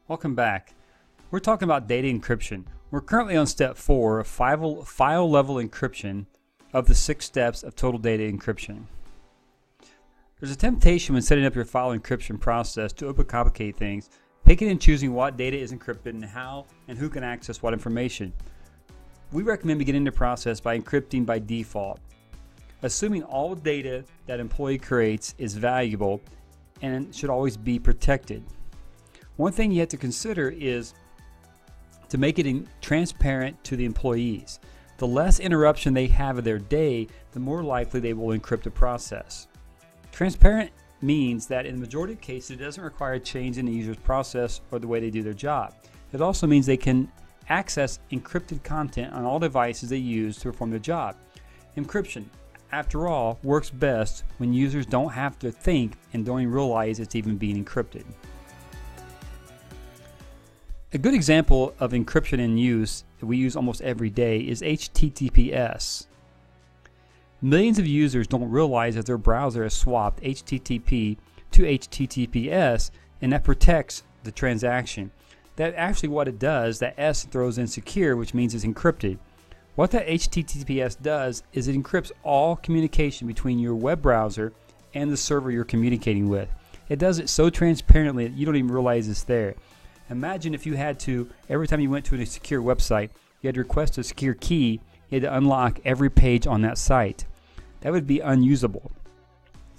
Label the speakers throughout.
Speaker 1: Welcome back. We're talking about data encryption. We're currently on step 4 of file level encryption of the 6 steps of total data encryption. There's a temptation when setting up your file encryption process to overcomplicate things, picking and choosing what data is encrypted and how and who can access what information. We recommend beginning the process by encrypting by default, assuming all data that employee creates is valuable and should always be protected. One thing you have to consider is to make it transparent to the employees. The less interruption they have of their day, the more likely they will encrypt the process. Transparent means that in the majority of cases, it doesn't require a change in the user's process or the way they do their job. It also means they can access encrypted content on all devices they use to perform their job. Encryption, after all, works best when users don't have to think and don't even realize it's even being encrypted. A good example of encryption in use that we use almost every day is HTTPS. Millions of users don't realize that their browser has swapped HTTP to HTTPS, and that protects the transaction. That's actually what it does. That S throws in secure, which means it's encrypted. What that HTTPS does is it encrypts all communication between your web browser and the server you're communicating with. It does it so transparently that you don't even realize it's there. Imagine if you had to, every time you went to a secure website, you had to request a secure key, you had to unlock every page on that site. That would be unusable.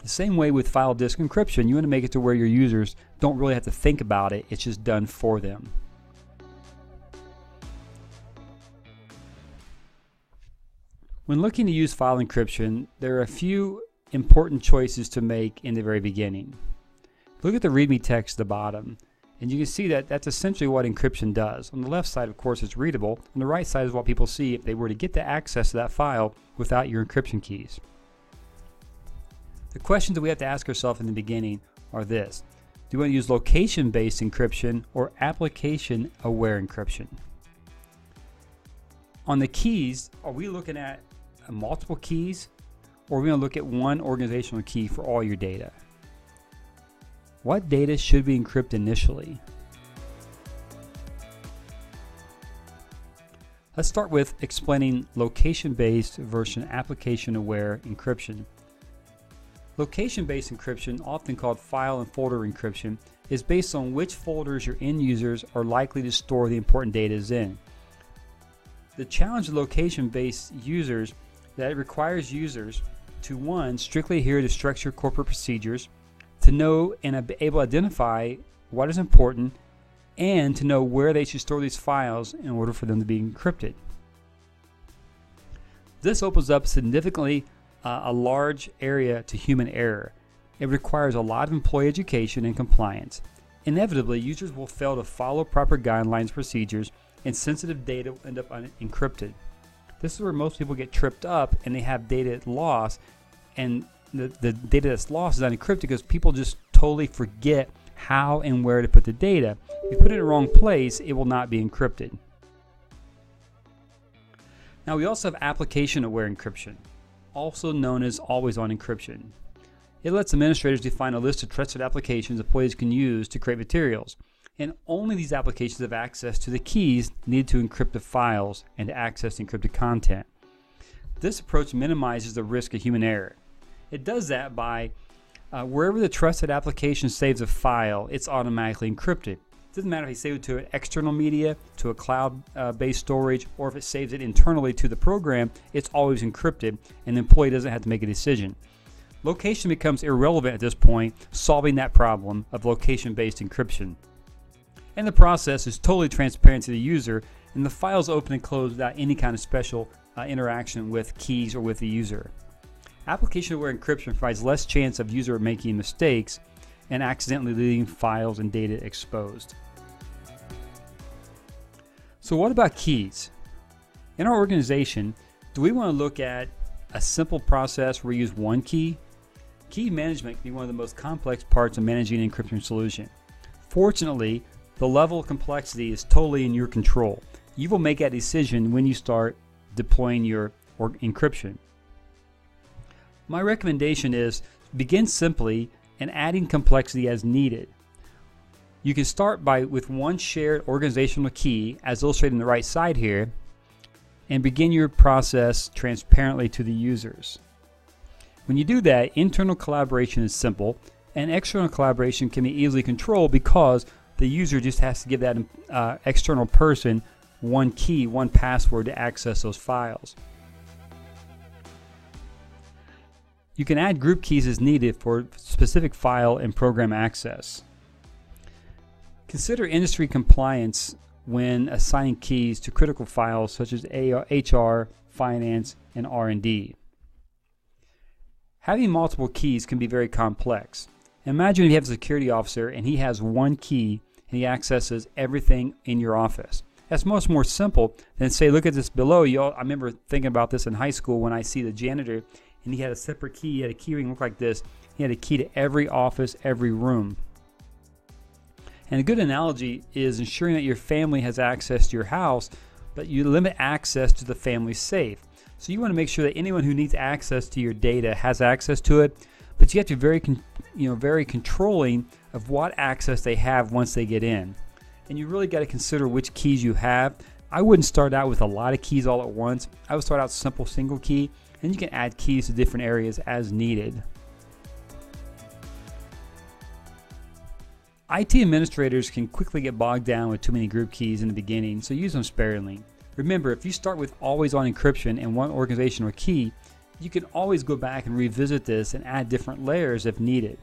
Speaker 1: The same way with file disk encryption, you want to make it to where your users don't really have to think about it, it's just done for them. When looking to use file encryption, there are a few important choices to make in the very beginning. Look at the README text at the bottom, and you can see that that's essentially what encryption does. On the left side, of course, it's readable. On the right side is what people see if they were to get the access to that file without your encryption keys. The questions that we have to ask ourselves in the beginning are this: do we want to use location-based encryption or application-aware encryption? On the keys, are we looking at multiple keys, or are we going to look at one organizational key for all your data? What data should be encrypted initially? Let's start with explaining location-based versus application-aware encryption. Location-based encryption, often called file and folder encryption, is based on which folders your end users are likely to store the important data in. The challenge of location-based users that it requires users to, one, strictly adhere to structured corporate procedures, to know and be able to identify what is important, and to know where they should store these files in order for them to be encrypted. This opens up significantly a large area to human error. It requires a lot of employee education and compliance. Inevitably, users will fail to follow proper guidelines and procedures, and sensitive data will end up encrypted. This is where most people get tripped up and they have data lost, and the data that's lost is unencrypted because people just totally forget how and where to put the data. If you put it in the wrong place, it will not be encrypted. Now we also have application-aware encryption, also known as always-on encryption. It lets administrators define a list of trusted applications employees can use to create materials, and only these applications have access to the keys needed to encrypt the files and to access encrypted content. This approach minimizes the risk of human error. It does that by wherever the trusted application saves a file, it's automatically encrypted. It doesn't matter if you save it to an external media, to a cloud-based storage, or if it saves it internally to the program, it's always encrypted, and the employee doesn't have to make a decision. Location becomes irrelevant at this point, solving that problem of location-based encryption. And the process is totally transparent to the user, and the files open and close without any kind of special interaction with keys or with the user. Application-aware encryption provides less chance of user making mistakes and accidentally leaving files and data exposed. So what about keys? In our organization, do we want to look at a simple process where we use one key? Key management can be one of the most complex parts of managing an encryption solution. Fortunately, the level of complexity is totally in your control. You will make that decision when you start deploying your encryption. My recommendation is begin simply and adding complexity as needed. You can start with one shared organizational key, as illustrated on the right side here, and begin your process transparently to the users. When you do that, internal collaboration is simple, and external collaboration can be easily controlled because the user just has to give that external person one key, one password to access those files. You can add group keys as needed for specific file and program access. Consider industry compliance when assigning keys to critical files such as HR, finance, and R&D. Having multiple keys can be very complex. Imagine if you have a security officer and he has one key and he accesses everything in your office. That's much more simple than say, look at this below. I remember thinking about this in high school when I see the janitor and he had a separate key. He had a key ring look like this. He had a key to every office, every room. And a good analogy is ensuring that your family has access to your house, but you limit access to the family safe. So you want to make sure that anyone who needs access to your data has access to it, but you have to be very controlling of what access they have once they get in. And you really got to consider which keys you have. I wouldn't start out with a lot of keys all at once. I would start out simple single key, and you can add keys to different areas as needed. IT administrators can quickly get bogged down with too many group keys in the beginning, so use them sparingly. Remember, if you start with always-on encryption and one organizational key, you can always go back and revisit this and add different layers if needed.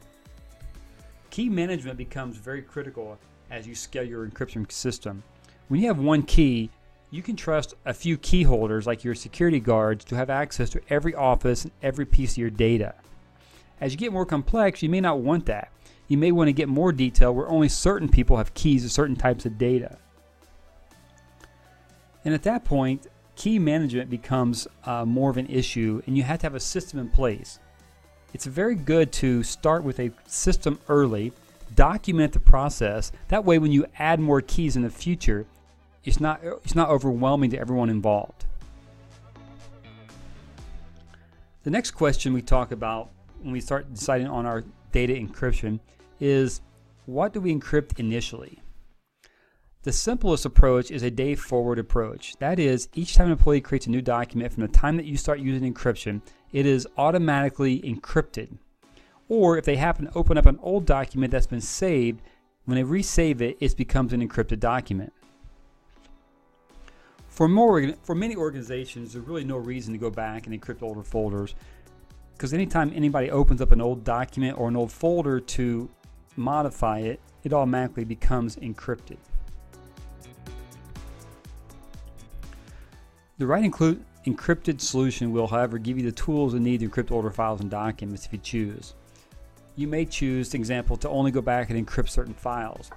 Speaker 1: Key management becomes very critical as you scale your encryption system. When you have one key, you can trust a few key holders like your security guards to have access to every office and every piece of your data. As you get more complex, you may not want that. You may want to get more detail where only certain people have keys to certain types of data. And at that point, key management becomes more of an issue, and you have to have a system in place. It's very good to start with a system early, document the process. That way when you add more keys in the future, it's not overwhelming to everyone involved. The next question we talk about when we start deciding on our data encryption is, what do we encrypt initially? The simplest approach is a day-forward approach. That is, each time an employee creates a new document from the time that you start using encryption, it is automatically encrypted. Or if they happen to open up an old document that's been saved, when they resave it, it becomes an encrypted document. For many organizations, there's really no reason to go back and encrypt older folders, because anytime anybody opens up an old document or an old folder to modify it, it automatically becomes encrypted. The right encrypted solution will, however, give you the tools you need to encrypt older files and documents if you choose. You may choose, for example, to only go back and encrypt certain files.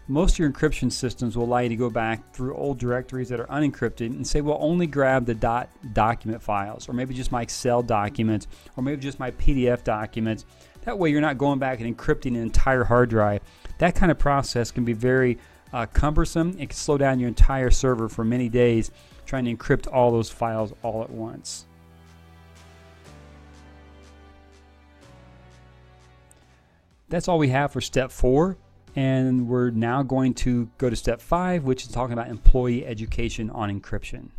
Speaker 1: Most of your encryption systems will allow you to go back through old directories that are unencrypted and say, well, only grab the .document files, or maybe just my Excel documents, or maybe just my PDF documents. That way you're not going back and encrypting an entire hard drive. That kind of process can be very cumbersome. It can slow down your entire server for many days trying to encrypt all those files all at once. That's all we have for step 4, and we're now going to go to step 5, which is talking about employee education on encryption.